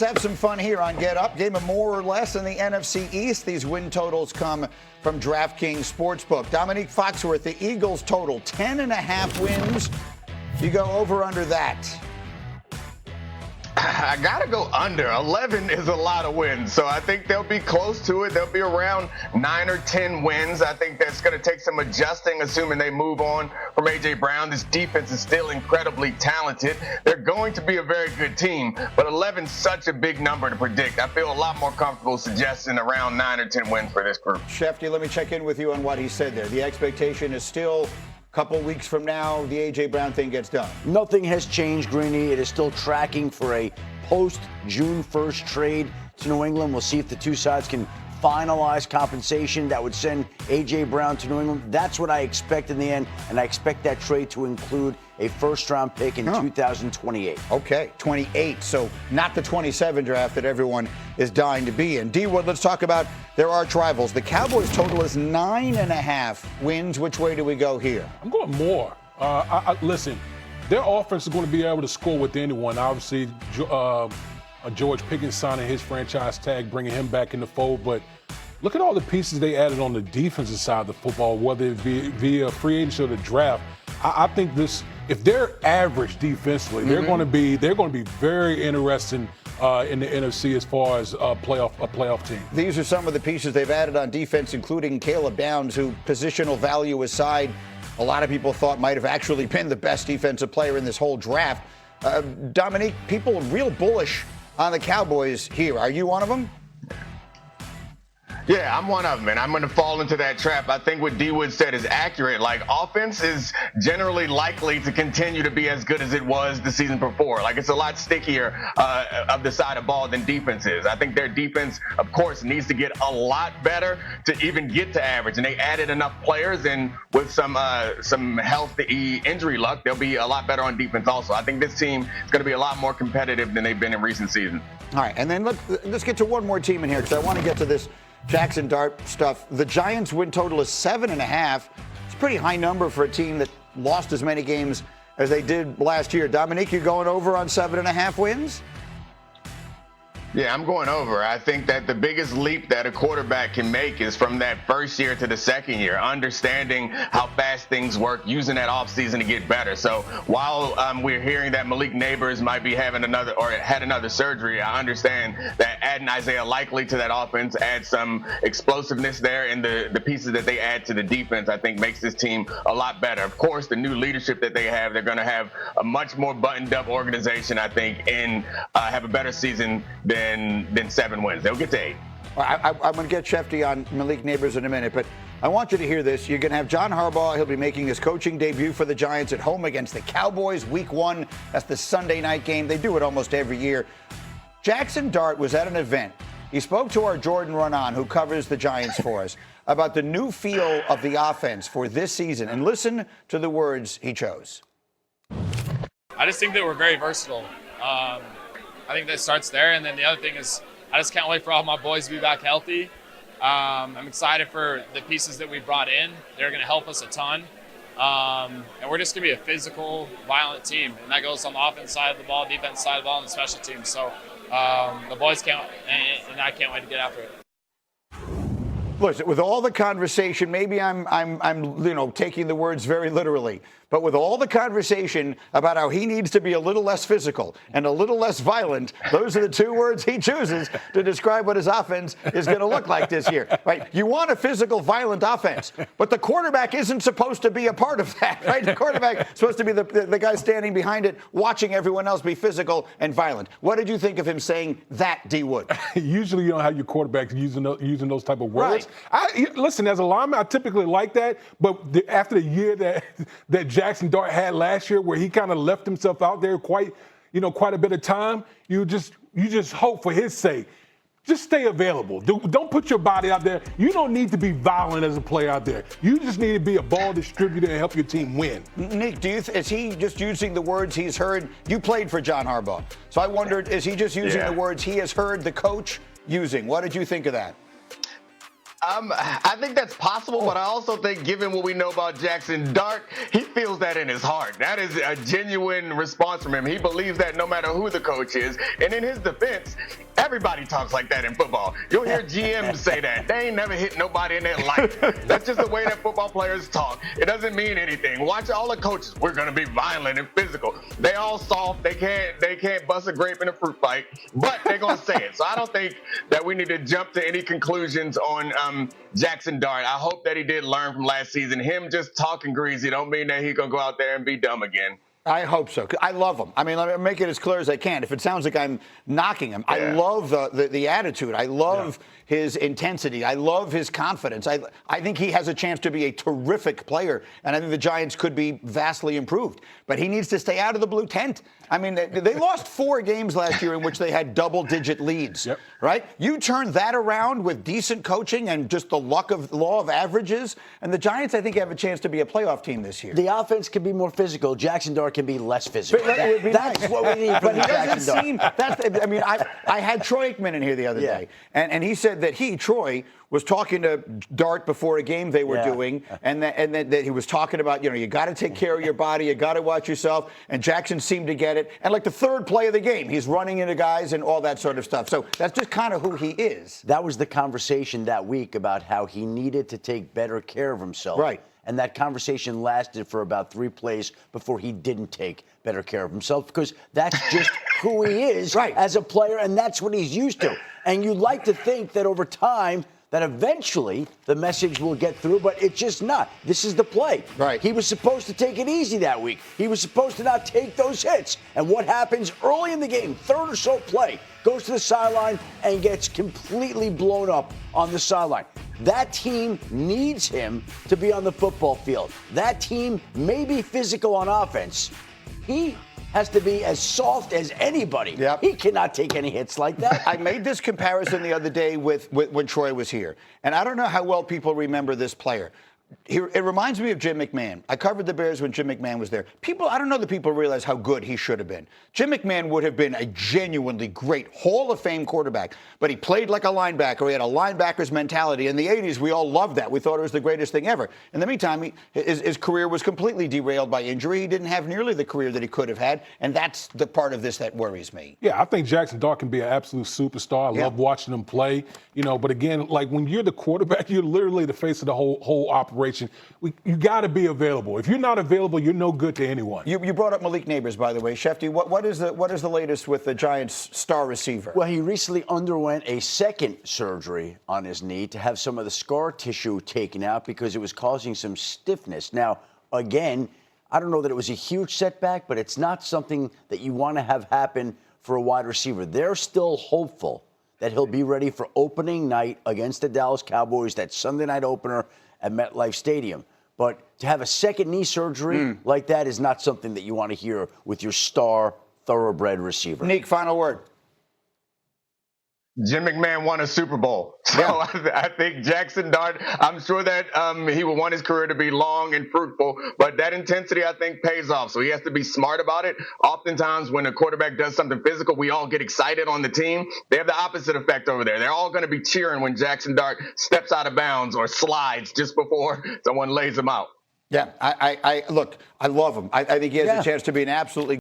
Let's have some fun here on Get Up. Game of more or less in the NFC East. These win totals come from DraftKings Sportsbook. Dominique Foxworthy, the Eagles total 10.5 wins. You go over under that. I got to go under. 11 is a lot of wins, so I think they'll be close to it. They'll be around 9 or 10 wins. I think that's going to take some adjusting, assuming they move on from A.J. Brown. This defense is still incredibly talented. They're going to be a very good team, but 11 is such a big number to predict. I feel a lot more comfortable suggesting around 9 or 10 wins for this group. Shefty, let me check in with you on what he said there. The expectation is still couple weeks from now, the A.J. Brown thing gets done. Nothing has changed, Greeny. It is still tracking for a post-June 1st trade to New England. We'll see if the two sides can finalize compensation that would send A.J. Brown to New England. That's what I expect in the end, and I expect that trade to include a first-round pick in 2028. Okay, 28. So not the 27 draft that everyone is dying to be in. D-Wood, let's talk about their arch rivals. The Cowboys total is 9.5 wins. Which way do we go here? I'm going more. Listen, their offense is going to be able to score with anyone. Obviously, George Pickens signing his franchise tag, bringing him back in the fold. But look at all the pieces they added on the defensive side of the football, whether it be via free agency or the draft. I think this, if they're average defensively, they're going to be very interesting in the NFC as far as a playoff team. These are some of the pieces they've added on defense, including Caleb Downs, who, positional value aside, a lot of people thought might have actually been the best defensive player in this whole draft. Dominique, people are real bullish on the Cowboys here. Are you one of them? Yeah, I'm one of them, and I'm going to fall into that trap. I think what D-Wood said is accurate. Like, offense is generally likely to continue to be as good as it was the season before. Like, it's a lot stickier of the side of ball than defense is. I think their defense, of course, needs to get a lot better to even get to average, and they added enough players, and with some healthy injury luck, they'll be a lot better on defense also. I think this team is going to be a lot more competitive than they've been in recent seasons. All right, and then let's get to one more team in here, because I want to get to this Jackson Dart stuff. The Giants' win total is 7.5. It's a pretty high number for a team that lost as many games as they did last year. Dominique, you going over on 7.5 wins? Yeah, I'm going over. I think that the biggest leap that a quarterback can make is from that first year to the second year, understanding how fast things work, using that offseason to get better. So while we're hearing that Malik Neighbors might be having had another surgery, I understand that adding Isaiah Likely to that offense adds some explosiveness there, and the pieces that they add to the defense, I think, makes this team a lot better. Of course, the new leadership that they have, they're going to have a much more buttoned-up organization, I think, and have a better season than 7 wins. They'll get to 8. I'm going to get Shefty on Malik Neighbors in a minute, but I want you to hear this. You're going to have John Harbaugh. He'll be making his coaching debut for the Giants at home against the Cowboys, Week 1. That's the Sunday night game. They do it almost every year. Jackson Dart was at an event. He spoke to our Jordan Runnon, who covers the Giants for us, about the new feel of the offense for this season. And listen to the words he chose. I just think that we're very versatile. I think that starts there, and then the other thing is I just can't wait for all my boys to be back healthy. I'm excited for the pieces that we brought in. They're going to help us a ton, and we're just going to be a physical, violent team, and that goes on the offense side of the ball, defense side of the ball, and the special teams. So the boys can't, and I can't wait to get after it. Listen, with all the conversation, maybe I'm taking the words very literally, but with all the conversation about how he needs to be a little less physical and a little less violent, those are the two words he chooses to describe what his offense is going to look like this year. Right? You want a physical, violent offense, but the quarterback isn't supposed to be a part of that. Right? The quarterback is supposed to be the guy standing behind it, watching everyone else be physical and violent. What did you think of him saying that, D. Wood? Usually you don't have your quarterbacks using those type of words. Right. Listen, as a lineman, I typically like that, but after the year that Jackson Dart had last year, where he kind of left himself out there quite a bit of time, you just hope for his sake. Just stay available. Don't put your body out there. You don't need to be violent as a player out there. You just need to be a ball distributor and help your team win. Nick, is he just using the words he's heard? You played for John Harbaugh. So I wondered, is he just using the words he has heard the coach using? What did you think of that? I think that's possible, but I also think, given what we know about Jackson Dart, he feels that in his heart. That is a genuine response from him. He believes that no matter who the coach is. And in his defense, everybody talks like that in football. You'll hear GMs say that. They ain't never hit nobody in their life. That's just the way that football players talk. It doesn't mean anything. Watch all the coaches. We're going to be violent and physical. They all soft. They can't bust a grape in a fruit fight, but they're going to say it. So I don't think that we need to jump to any conclusions on Jackson Dart. I hope that he did learn from last season. Him just talking greasy don't mean that he gonna go out there and be dumb again. I hope so. I love him. I mean, let me make it as clear as I can. If it sounds like I'm knocking him, I love the attitude. I love his intensity. I love his confidence. I think he has a chance to be a terrific player, and I think the Giants could be vastly improved. But he needs to stay out of the blue tent. I mean, they lost 4 games last year in which they had double-digit leads, right? You turn that around with decent coaching and just the law of averages, and the Giants, I think, have a chance to be a playoff team this year. The offense can be more physical. Jackson Dart can be less physical. That's what we need from Jackson Dart. I mean, I had Troy Aikman in here the other day, and he said that Troy, was talking to Dart before a game they were doing, and that he was talking about, you got to take care of your body, you got to watch yourself, and Jackson seemed to get it. And like the third play of the game, he's running into guys and all that sort of stuff. So that's just kind of who he is. That was the conversation that week about how he needed to take better care of himself. Right. And that conversation lasted for about 3 plays before he didn't take better care of himself, because that's just who he is as a player, and that's what he's used to. And you'd like to think that over time, that eventually the message will get through, but it's just not. This is the play. Right. He was supposed to take it easy that week. He was supposed to not take those hits. And what happens early in the game, third or so play, goes to the sideline and gets completely blown up on the sideline. That team needs him to be on the football field. That team may be physical on offense. He has to be as soft as anybody. He cannot take any hits like that. I made this comparison the other day with when Troy was here, and I don't know how well people remember this player. It reminds me of Jim McMahon. I covered the Bears when Jim McMahon was there. I don't know that people realize how good he should have been. Jim McMahon would have been a genuinely great Hall of Fame quarterback, but he played like a linebacker. He had a linebacker's mentality. In the 80s, we all loved that. We thought it was the greatest thing ever. In the meantime, his career was completely derailed by injury. He didn't have nearly the career that he could have had, and that's the part of this that worries me. Yeah, I think Jackson Dart can be an absolute superstar. I love watching him play. But again, like when you're the quarterback, you're literally the face of the whole operation. You got to be available. If you're not available, you're no good to anyone. You brought up Malik Neighbors, by the way. Shefty, what is the latest with the Giants' star receiver? Well, he recently underwent a second surgery on his knee to have some of the scar tissue taken out because it was causing some stiffness. Now, again, I don't know that it was a huge setback, but it's not something that you want to have happen for a wide receiver. They're still hopeful that he'll be ready for opening night against the Dallas Cowboys, that Sunday night opener at MetLife Stadium. But to have a second knee surgery like that is not something that you want to hear with your star, thoroughbred receiver. Nick, final word. Jim McMahon won a Super Bowl. So I think Jackson Dart, I'm sure that he will want his career to be long and fruitful, but that intensity, I think, pays off. So he has to be smart about it. Oftentimes when a quarterback does something physical, we all get excited on the team. They have the opposite effect over there. They're all going to be cheering when Jackson Dart steps out of bounds or slides just before someone lays him out. Yeah, look, I love him. I think he has a chance to be an absolutely